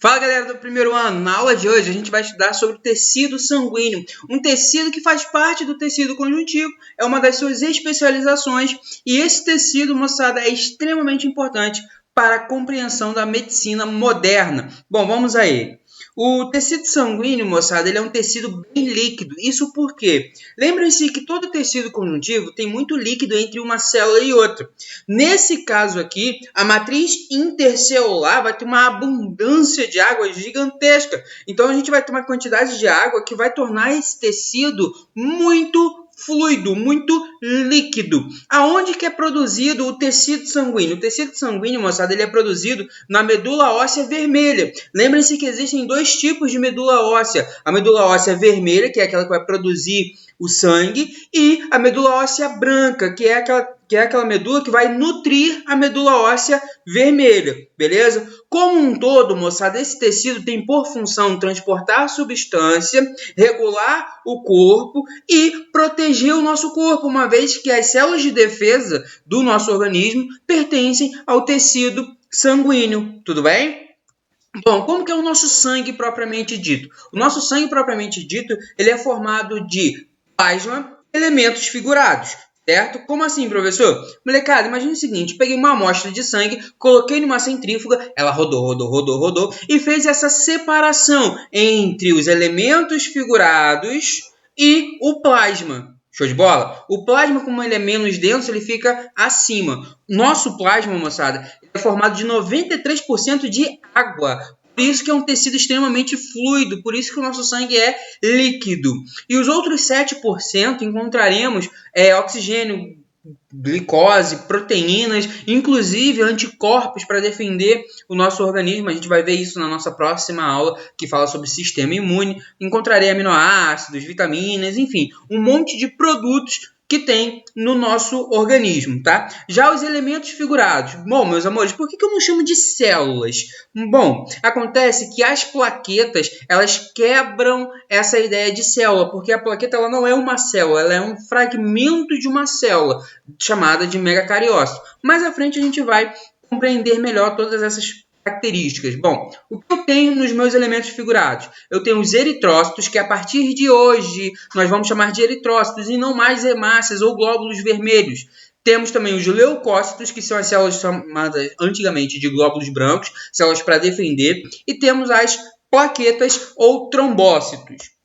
Fala galera do primeiro ano, na aula de hoje a gente vai estudar sobre o tecido sanguíneo, um tecido que faz parte do tecido conjuntivo, é uma das suas especializações e esse tecido, moçada, é extremamente importante para a compreensão da medicina moderna. Bom, vamos aí. O tecido sanguíneo, moçada, ele é um tecido bem líquido. Isso por quê? Lembrem-se que todo tecido conjuntivo tem muito líquido entre uma célula e outra. Nesse caso aqui, a matriz intercelular vai ter uma abundância de água gigantesca. Então, a gente vai ter uma quantidade de água que vai tornar esse tecido muito fluido, muito líquido. Aonde que é produzido o tecido sanguíneo? O tecido sanguíneo, moçada, ele é produzido na medula óssea vermelha. Lembrem-se que existem dois tipos de medula óssea. A medula óssea vermelha, que é aquela que vai produzir o sangue, e a medula óssea branca, que é aquela medula que vai nutrir a medula óssea vermelha, beleza? Como um todo, moçada, esse tecido tem por função transportar substância, regular o corpo e proteger o nosso corpo, uma vez que as células de defesa do nosso organismo pertencem ao tecido sanguíneo, tudo bem? Bom, como que é o nosso sangue propriamente dito? O nosso sangue propriamente dito, ele é formado de plasma, elementos figurados, certo? Como assim, professor? Molecada, imagine o seguinte, peguei uma amostra de sangue, coloquei numa centrífuga, ela rodou e fez essa separação entre os elementos figurados e o plasma. Show de bola? O plasma, como ele é menos denso, ele fica acima. Nosso plasma, moçada, é formado de 93% de água. Por isso que é um tecido extremamente fluido, por isso que o nosso sangue é líquido. E os outros 7% encontraremos oxigênio, glicose, proteínas, inclusive anticorpos para defender o nosso organismo. A gente vai ver isso na nossa próxima aula, que fala sobre sistema imune. Encontrarei aminoácidos, vitaminas, enfim, um monte de produtos que tem no nosso organismo, tá? Já os elementos figurados. Bom, meus amores, por que eu não chamo de células? Bom, acontece que as plaquetas, elas quebram essa ideia de célula, porque a plaqueta ela não é uma célula, ela é um fragmento de uma célula, chamada de megacariócito. Mais à frente a gente vai compreender melhor todas essas características. Bom, o que eu tenho nos meus elementos figurados? Eu tenho os eritrócitos, que a partir de hoje nós vamos chamar de eritrócitos e não mais hemácias ou glóbulos vermelhos. Temos também os leucócitos, que são as células chamadas antigamente de glóbulos brancos, células para defender, e temos as plaquetas ou trombócitos.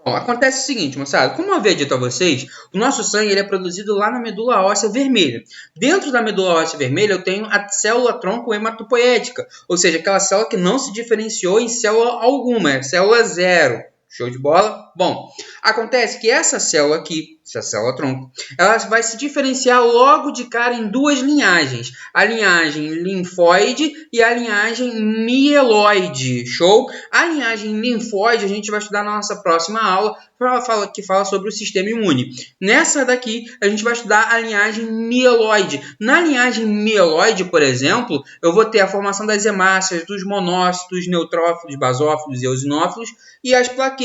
Bom, acontece o seguinte, moçada, como eu havia dito a vocês, o nosso sangue ele é produzido lá na medula óssea vermelha. Dentro da medula óssea vermelha eu tenho a célula-tronco hematopoética, ou seja, aquela célula que não se diferenciou em célula alguma, é célula zero. Show de bola? Bom, acontece que essa célula aqui, essa célula-tronco, ela vai se diferenciar logo de cara em duas linhagens. A linhagem linfóide e a linhagem mieloide. Show? A linhagem linfóide a gente vai estudar na nossa próxima aula, que fala sobre o sistema imune. Nessa daqui, a gente vai estudar a linhagem mieloide. Na linhagem mieloide, por exemplo, eu vou ter a formação das hemácias, dos monócitos, neutrófilos, basófilos e eosinófilos e as plaquetas.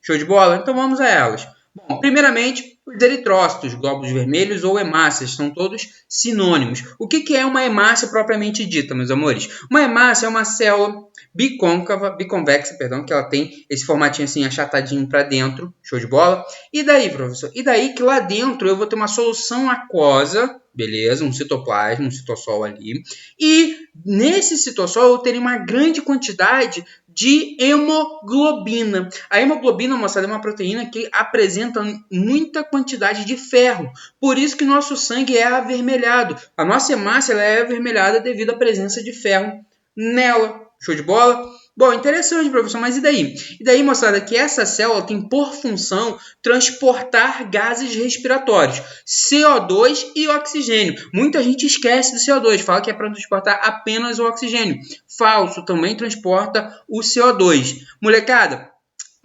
Show de bola? Então vamos a elas. Bom, primeiramente, os eritrócitos, glóbulos vermelhos ou hemácias, são todos sinônimos. O que é uma hemácia propriamente dita, meus amores? Uma hemácia é uma célula biconvexa, que ela tem esse formatinho assim achatadinho para dentro, show de bola? E daí, professor? E daí que lá dentro eu vou ter uma solução aquosa, beleza? Um citoplasma, um citossol ali. E nesse citossol eu terei uma grande quantidade de hemoglobina. A hemoglobina, moçada, é uma proteína que apresenta muita quantidade de ferro. Por isso que nosso sangue é avermelhado. A nossa hemácia ela é avermelhada devido à presença de ferro nela. Show de bola? Bom, interessante, professor, mas e daí? E daí, moçada, que essa célula tem por função transportar gases respiratórios, CO2 e oxigênio. Muita gente esquece do CO2, fala que é para transportar apenas o oxigênio. Falso, também transporta o CO2. Molecada,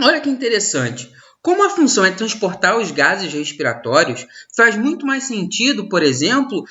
olha que interessante. Como a função é transportar os gases respiratórios, faz muito mais sentido, por exemplo,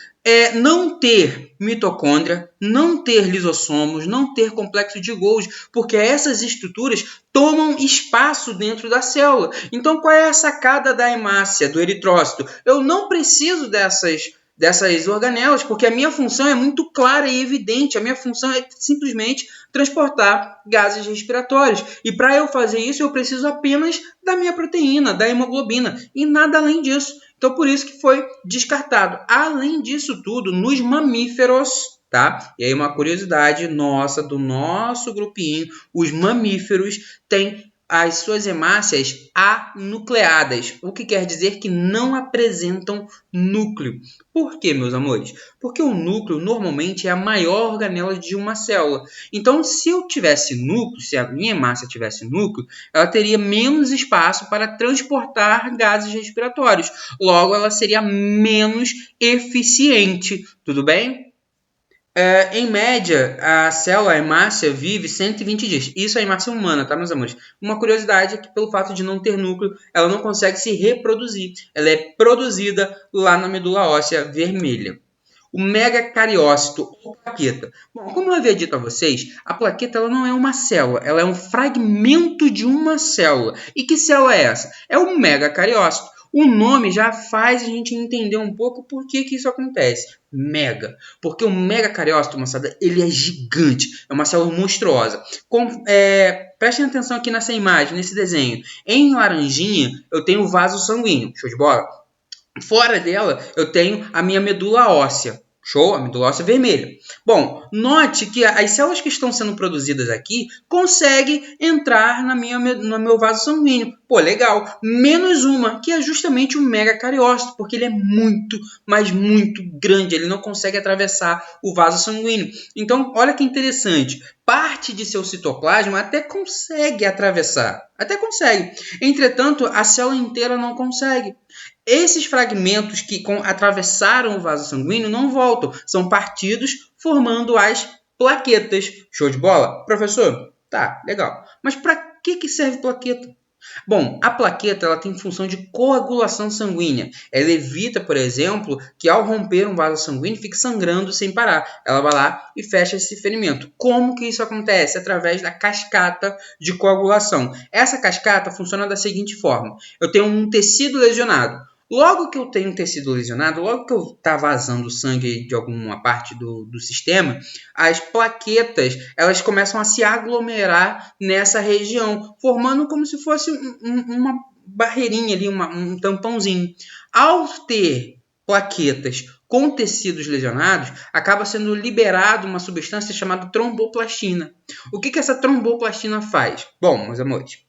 não ter mitocôndria, não ter lisossomos, não ter complexo de Golgi, porque essas estruturas tomam espaço dentro da célula. Então, qual é a sacada da hemácia, do eritrócito? Eu não preciso dessas dessas organelas, porque a minha função é muito clara e evidente. A minha função é simplesmente transportar gases respiratórios. E para eu fazer isso, eu preciso apenas da minha proteína, da hemoglobina, e nada além disso. Então, por isso que foi descartado. Além disso tudo, nos mamíferos, tá? E aí uma curiosidade nossa, do nosso grupinho, os mamíferos têm as suas hemácias anucleadas, o que quer dizer que não apresentam núcleo. Por quê, meus amores? Porque o núcleo normalmente é a maior organela de uma célula. Então, se eu tivesse núcleo, se a minha hemácia tivesse núcleo, ela teria menos espaço para transportar gases respiratórios. Logo, ela seria menos eficiente. Tudo bem? Em média, a célula, a hemácia, vive 120 dias. Isso é a hemácia humana, tá, meus amores? Uma curiosidade é que, pelo fato de não ter núcleo, ela não consegue se reproduzir. Ela é produzida lá na medula óssea vermelha. O megacariócito, ou plaqueta. Bom, como eu havia dito a vocês, a plaqueta ela não é uma célula, ela é um fragmento de uma célula. E que célula é essa? É o megacariócito. O nome já faz a gente entender um pouco por que isso acontece. Mega. Porque o megacariócito, moçada, ele é gigante. É uma célula monstruosa. Prestem atenção aqui nessa imagem, nesse desenho. Em laranjinha, eu tenho o vaso sanguíneo. Show de bola? Fora dela, eu tenho a minha medula óssea. Show? A medula óssea vermelha. Bom, note que as células que estão sendo produzidas aqui conseguem entrar no meu vaso sanguíneo. Pô, legal. Menos uma, que é justamente o megacariócito, porque ele é muito, mas muito grande. Ele não consegue atravessar o vaso sanguíneo. Então, olha que interessante. Parte de seu citoplasma até consegue atravessar. Até consegue. Entretanto, a célula inteira não consegue. Esses fragmentos que atravessaram o vaso sanguíneo não voltam, são partidos formando as plaquetas. Show de bola? Professor? Tá, legal. Mas para que serve plaqueta? Bom, a plaqueta ela tem função de coagulação sanguínea. Ela evita, por exemplo, que ao romper um vaso sanguíneo fique sangrando sem parar. Ela vai lá e fecha esse ferimento. Como que isso acontece? Através da cascata de coagulação. Essa cascata funciona da seguinte forma. Eu tenho um tecido lesionado. Logo que eu tenho um tecido lesionado, logo que eu está vazando sangue de alguma parte do sistema, as plaquetas elas começam a se aglomerar nessa região, formando como se fosse uma barreirinha ali, um tampãozinho. Ao ter plaquetas com tecidos lesionados, acaba sendo liberado uma substância chamada tromboplastina. O que essa tromboplastina faz? Bom, meus amores,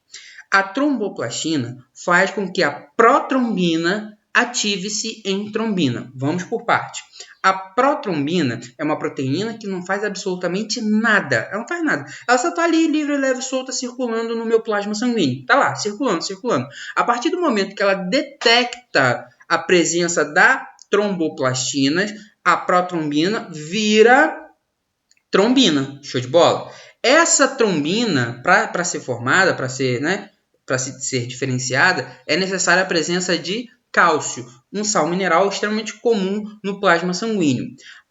a tromboplastina faz com que a protrombina ative-se em trombina. Vamos por parte. A protrombina é uma proteína que não faz absolutamente nada. Ela não faz nada. Ela só está ali livre, leve, solta, circulando no meu plasma sanguíneo. Está lá, circulando, circulando. A partir do momento que ela detecta a presença da tromboplastina, a protrombina vira trombina. Show de bola? Essa trombina, para ser formada, para ser diferenciada, é necessária a presença de cálcio, um sal mineral extremamente comum no plasma sanguíneo.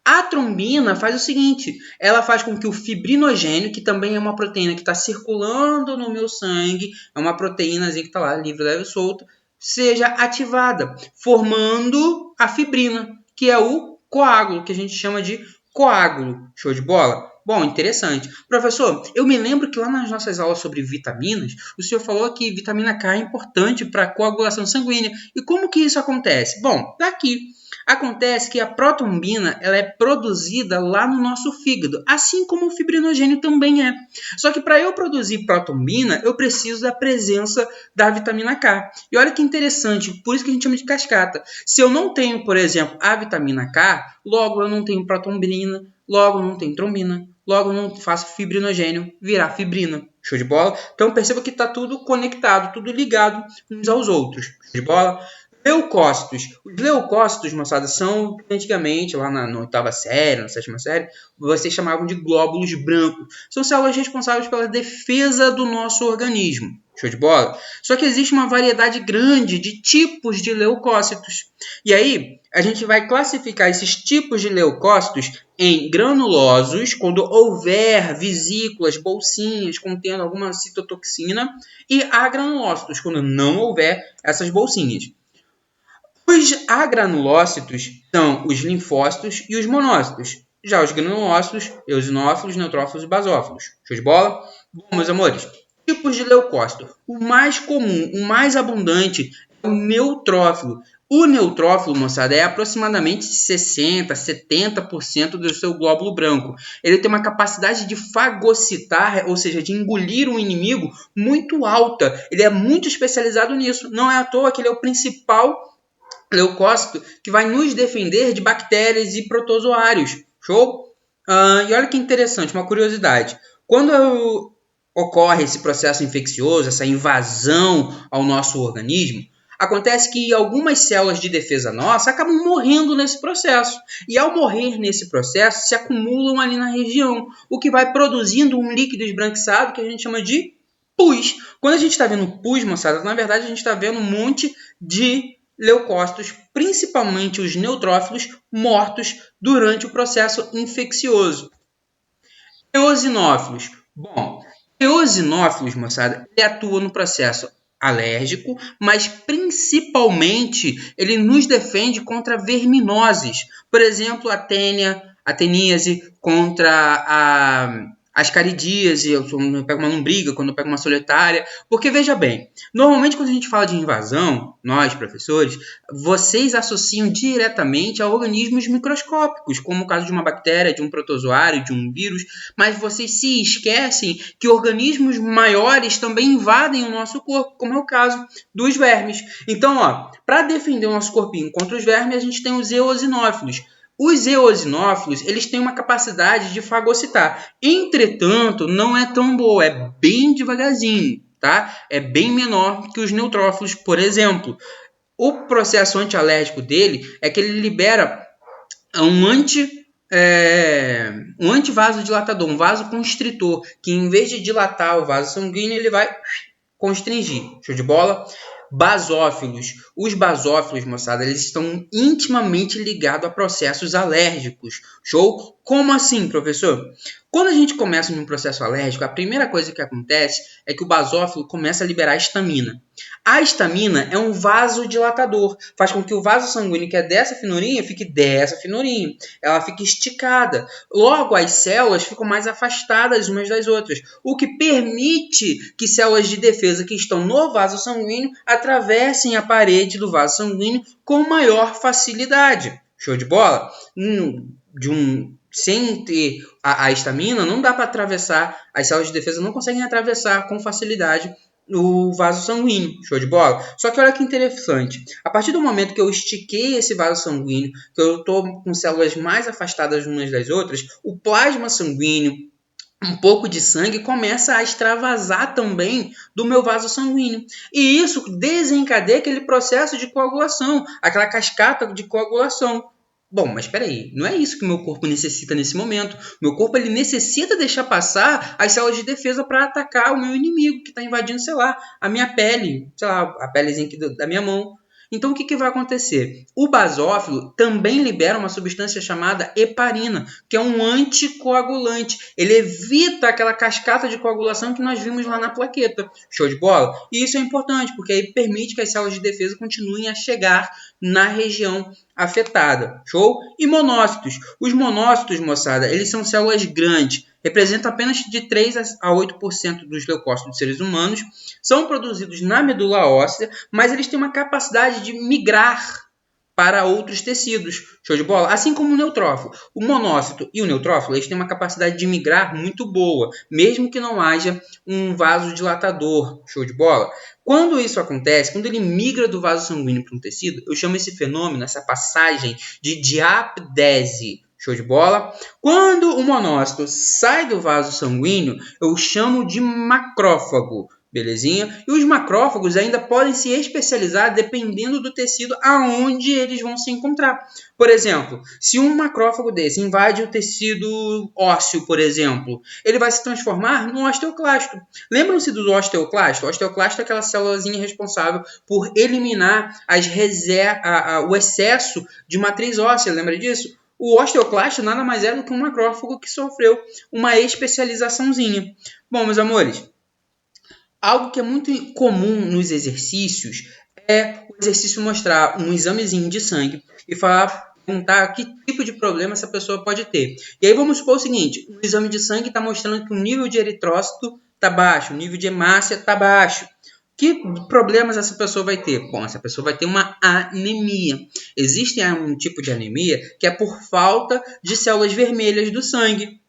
A trombina faz o seguinte, ela faz com que o fibrinogênio, que também é uma proteína que está circulando no meu sangue, é uma proteínazinha que está lá, livre, leve e solta, seja ativada, formando a fibrina, que é o coágulo, que a gente chama de coágulo. Show de bola? Bom, interessante. Professor, eu me lembro que lá nas nossas aulas sobre vitaminas, o senhor falou que vitamina K é importante para a coagulação sanguínea. E como que isso acontece? Bom, tá aqui. Acontece que a protrombina ela é produzida lá no nosso fígado, assim como o fibrinogênio também é. Só que para eu produzir protrombina, eu preciso da presença da vitamina K. E olha que interessante, por isso que a gente chama de cascata. Se eu não tenho, por exemplo, a vitamina K, logo eu não tenho protrombina, logo não tenho trombina, logo não faço fibrinogênio virar fibrina. Show de bola? Então perceba que está tudo conectado, tudo ligado uns aos outros. Show de bola? Leucócitos. Os leucócitos, moçada, são antigamente, lá na oitava série, na sétima série, vocês chamavam de glóbulos brancos. São células responsáveis pela defesa do nosso organismo. Show de bola? Só que existe uma variedade grande de tipos de leucócitos. E aí, a gente vai classificar esses tipos de leucócitos em granulosos, quando houver vesículas, bolsinhas contendo alguma citotoxina, e agranulócitos, quando não houver essas bolsinhas. Os agranulócitos são os linfócitos e os monócitos. Já os granulócitos, eosinófilos, neutrófilos e basófilos. Show de bola? Bom, meus amores, tipos de leucócito. O mais comum, o mais abundante é o neutrófilo. O neutrófilo, moçada, é aproximadamente 60%, 70% do seu glóbulo branco. Ele tem uma capacidade de fagocitar, ou seja, de engolir um inimigo, muito alta. Ele é muito especializado nisso. Não é à toa que ele é o principal leucócito que vai nos defender de bactérias e protozoários. Show? E olha que interessante, uma curiosidade. Quando ocorre esse processo infeccioso, essa invasão ao nosso organismo, acontece que algumas células de defesa nossa acabam morrendo nesse processo. E ao morrer nesse processo, se acumulam ali na região, o que vai produzindo um líquido esbranquiçado que a gente chama de pus. Quando a gente está vendo pus, moçada, na verdade a gente está vendo um monte de leucócitos, principalmente os neutrófilos, mortos durante o processo infeccioso. Eosinófilos. Bom, eosinófilos, moçada, ele atua no processo alérgico, mas principalmente ele nos defende contra verminoses. Por exemplo, a teníase contra ascaridíase, quando eu pego uma lombriga, quando eu pego uma solitária. Porque, veja bem, normalmente quando a gente fala de invasão, nós, professores, vocês associam diretamente a organismos microscópicos, como o caso de uma bactéria, de um protozoário, de um vírus, mas vocês se esquecem que organismos maiores também invadem o nosso corpo, como é o caso dos vermes. Então, para defender o nosso corpinho contra os vermes, a gente tem os eosinófilos. Os eosinófilos, eles têm uma capacidade de fagocitar. Entretanto, não é tão boa, é bem devagarzinho, tá? É bem menor que os neutrófilos, por exemplo. O processo antialérgico dele é que ele libera um antivasodilatador, um vasoconstritor, que em vez de dilatar o vaso sanguíneo, ele vai constringir. Show de bola? Basófilos. Os basófilos, moçada, eles estão intimamente ligados a processos alérgicos. Show? Como assim, professor? Quando a gente começa num processo alérgico, a primeira coisa que acontece é que o basófilo começa a liberar histamina. A histamina é um vasodilatador, faz com que o vaso sanguíneo, que é dessa finurinha, fique dessa finurinha. Ela fica esticada. Logo, as células ficam mais afastadas umas das outras, o que permite que células de defesa que estão no vaso sanguíneo atravessem a parede do vaso sanguíneo com maior facilidade. Show de bola? Sem ter a histamina, não dá para atravessar, as células de defesa não conseguem atravessar com facilidade o vaso sanguíneo. Show de bola? Só que olha que interessante, a partir do momento que eu estiquei esse vaso sanguíneo, que eu estou com células mais afastadas umas das outras, o plasma sanguíneo, um pouco de sangue, começa a extravasar também do meu vaso sanguíneo. E isso desencadeia aquele processo de coagulação, aquela cascata de coagulação. Bom, mas espera aí, não é isso que o meu corpo necessita nesse momento. O meu corpo ele necessita deixar passar as células de defesa para atacar o meu inimigo que está invadindo, sei lá, a minha pele, sei lá, a pelezinha aqui da minha mão. Então, o que vai acontecer? O basófilo também libera uma substância chamada heparina, que é um anticoagulante. Ele evita aquela cascata de coagulação que nós vimos lá na plaqueta. Show de bola? E isso é importante, porque aí permite que as células de defesa continuem a chegar na região afetada. Show? E monócitos. Os monócitos, moçada, eles são células grandes, representam apenas de 3 a 8% dos leucócitos dos seres humanos, são produzidos na medula óssea, mas eles têm uma capacidade de migrar para outros tecidos. Show de bola? Assim como o neutrófilo. O monócito e o neutrófilo, eles têm uma capacidade de migrar muito boa, mesmo que não haja um vasodilatador. Show de bola? Quando isso acontece, quando ele migra do vaso sanguíneo para um tecido, eu chamo esse fenômeno, essa passagem, de diapdese. Show de bola? Quando o monócito sai do vaso sanguíneo, eu chamo de macrófago. Belezinha? E os macrófagos ainda podem se especializar dependendo do tecido aonde eles vão se encontrar. Por exemplo, se um macrófago desse invade o tecido ósseo, por exemplo, ele vai se transformar num osteoclasto. Lembram-se do osteoclasto? O osteoclasto é aquela célulazinha responsável por eliminar o excesso de matriz óssea. Lembra disso? O osteoclasto nada mais é do que um macrófago que sofreu uma especializaçãozinha. Bom, meus amores, algo que é muito comum nos exercícios é o exercício mostrar um examezinho de sangue e perguntar que tipo de problema essa pessoa pode ter. E aí vamos supor o seguinte, o exame de sangue está mostrando que o nível de eritrócito está baixo, o nível de hemácia está baixo. Que problemas essa pessoa vai ter? Bom, essa pessoa vai ter uma anemia. Existe um tipo de anemia que é por falta de células vermelhas do sangue.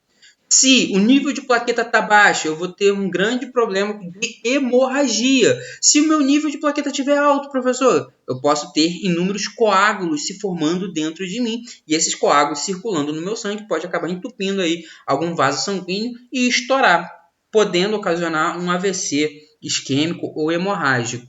Se o nível de plaqueta está baixo, eu vou ter um grande problema de hemorragia. Se o meu nível de plaqueta estiver alto, professor, eu posso ter inúmeros coágulos se formando dentro de mim. E esses coágulos circulando no meu sangue pode acabar entupindo aí algum vaso sanguíneo e estourar, podendo ocasionar um AVC isquêmico ou hemorrágico.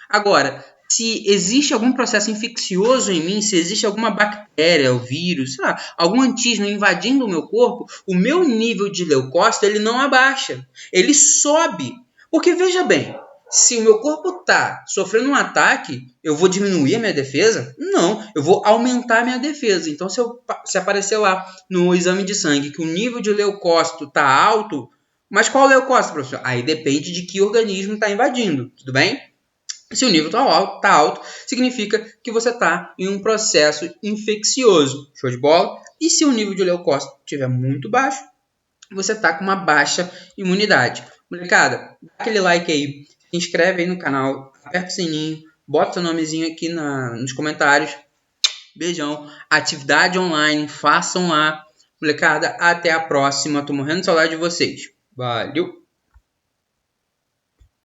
Agora, se existe algum processo infeccioso em mim, se existe alguma bactéria, ou vírus, sei lá, algum antígeno invadindo o meu corpo, o meu nível de leucócito ele não abaixa, ele sobe. Porque veja bem, se o meu corpo está sofrendo um ataque, eu vou diminuir a minha defesa? Não, eu vou aumentar a minha defesa. Então, se aparecer lá no exame de sangue que o nível de leucócito está alto, mas qual leucócito, professor? Aí depende de que organismo está invadindo, tudo bem? Se o nível está alto, significa que você está em um processo infeccioso. Show de bola? E se o nível de leucócito estiver muito baixo, você está com uma baixa imunidade. Molecada, dá aquele like aí, se inscreve aí no canal, aperta o sininho, bota seu nomezinho aqui nos comentários. Beijão. Atividade online, façam lá. Molecada, até a próxima. Tô morrendo de saudade de vocês. Valeu!